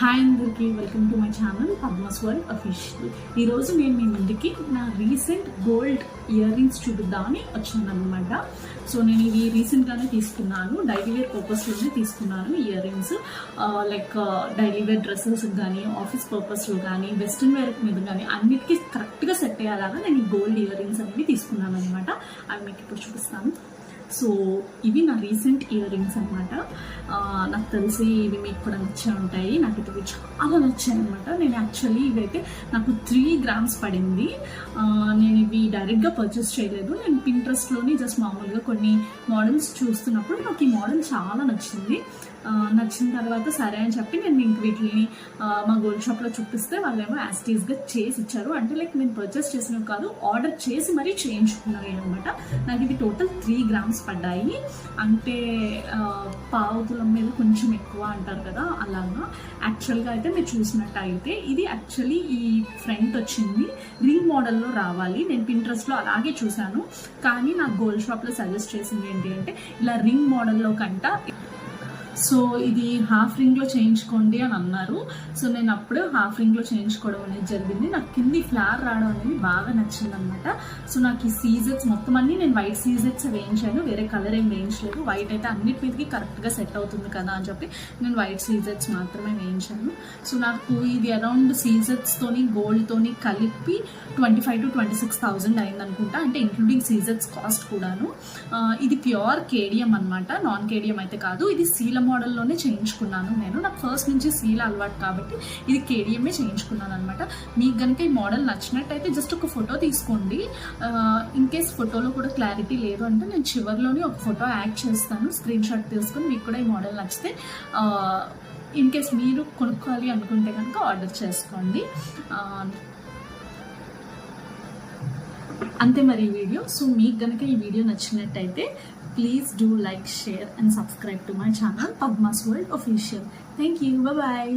Hi అందరికీ, welcome to my channel Padma's world official. ఈరోజు నేను మీ ముందుకి నా రీసెంట్ గోల్డ్ ఇయర్ రింగ్స్ చూపిద్దామని వచ్చాను అనమాట. సో నేను ఇవి రీసెంట్గానే తీసుకున్నాను, డైలీ వేర్ పర్పస్లోనే తీసుకున్నాను. Ear rings like daily wear dresses కానీ, ఆఫీస్ పర్పస్లో కానీ, వెస్ట్రన్ వేర్ మీద కానీ అన్నిటికీ కరెక్ట్గా సెట్ అయ్యేలాగా నేను ఈ గోల్డ్ ఇయర్ రింగ్స్ అనేవి తీసుకున్నాను అనమాట. అవి మీకు ఇప్పుడు చూపిస్తాను. సో ఇవి నా రీసెంట్ ఇయర్ రింగ్స్ అనమాట. నాకు తెలిసి ఇవి మీకు కూడా నచ్చే ఉంటాయి. నాకు ఇవి చాలా నచ్చాయి అనమాట. నేను యాక్చువల్లీ ఇవైతే నాకు 3 grams పడింది. నేను ఇవి డైరెక్ట్గా పర్చేస్ చేయలేదు. నేను పింట్రెస్ట్లోని జస్ట్ మామూలుగా కొన్ని మోడల్స్ చూస్తున్నప్పుడు నాకు ఈ మోడల్ చాలా నచ్చింది. నచ్చిన తర్వాత సరే అని చెప్పి నేను ఇంక వీటిని మా గోల్డ్ షాప్లో చూపిస్తే వాళ్ళేమో యాస్టీస్గా చేసి ఇచ్చారు. అంటే లైక్ నేను పర్చేస్ చేసినవి కాదు, ఆర్డర్ చేసి మరీ చేయించుకున్నవి అనమాట. నాకు ఇది టోటల్ 3 grams పడ్డాయి. అంటే పావు తులం మీద కొంచెం ఎక్కువ అంటారు కదా, అలాగా. యాక్చువల్గా అయితే మీరు చూసినట్టు అయితే ఇది యాక్చువల్లీ ఈ ఫ్రంట్ వచ్చింది రింగ్ మోడల్లో రావాలి. నేను పింట్రెస్ట్లో అలాగే చూశాను, కానీ నాకు గోల్డ్ షాప్లో సజెస్ట్ చేసింది ఏంటి అంటే ఇలా రింగ్ మోడల్లో కంట సో ఇది హాఫ్ రింగ్లో చేయించుకోండి అని అన్నారు. సో నేను అప్పుడు హాఫ్ రింగ్లో చేయించుకోవడం అనేది జరిగింది. నాకు కింది ఫ్లవర్ రావడం అనేది బాగా నచ్చింది అనమాట. సో నాకు ఈ సీజెట్స్ మొత్తం అన్నీ నేను వైట్ సీజెట్స్ వేయించాను, వేరే కలర్ ఏం వేయించలేదు. వైట్ అయితే అన్నిటి మీదకి కరెక్ట్గా సెట్ అవుతుంది కదా అని చెప్పి నేను వైట్ సీజెట్స్ మాత్రమే వేయించాను. సో నాకు ఇది అరౌండ్ సీజెట్స్తోని గోల్డ్తోని కలిపి 25,000 to 26,000 అయింది అనుకుంటా, అంటే ఇంక్లూడింగ్ సీజెట్స్ కాస్ట్ కూడాను. ఇది ప్యూర్ కేడియం అనమాట, నాన్ కేడియం అయితే కాదు. ఇది సీల మోడల్లోనే చేయించుకున్నాను నేను. నాకు ఫస్ట్ నుంచి సీల అలవాటు కాబట్టి ఇది కేడిఎంఏ చేయించుకున్నాను అనమాట. మీకు కనుక ఈ మోడల్ నచ్చినట్టయితే జస్ట్ ఒక ఫోటో తీసుకోండి. ఇన్ కేస్ ఫోటోలో కూడా క్లారిటీ లేదు అంటే నేను చివరిలోనే ఒక ఫోటో యాడ్ చేస్తాను, స్క్రీన్ షాట్ తీసుకొని. మీకు కూడా ఈ మోడల్ నచ్చితే ఇన్ కేస్ మీరు కొనుక్కోవాలి అనుకుంటే కనుక ఆర్డర్ చేసుకోండి. అంతే మరి ఈ వీడియో. సో మీకు కనుక ఈ వీడియో నచ్చినట్టయితే please do like, share and subscribe to my channel Padma's World Official. Thank you. Bye bye.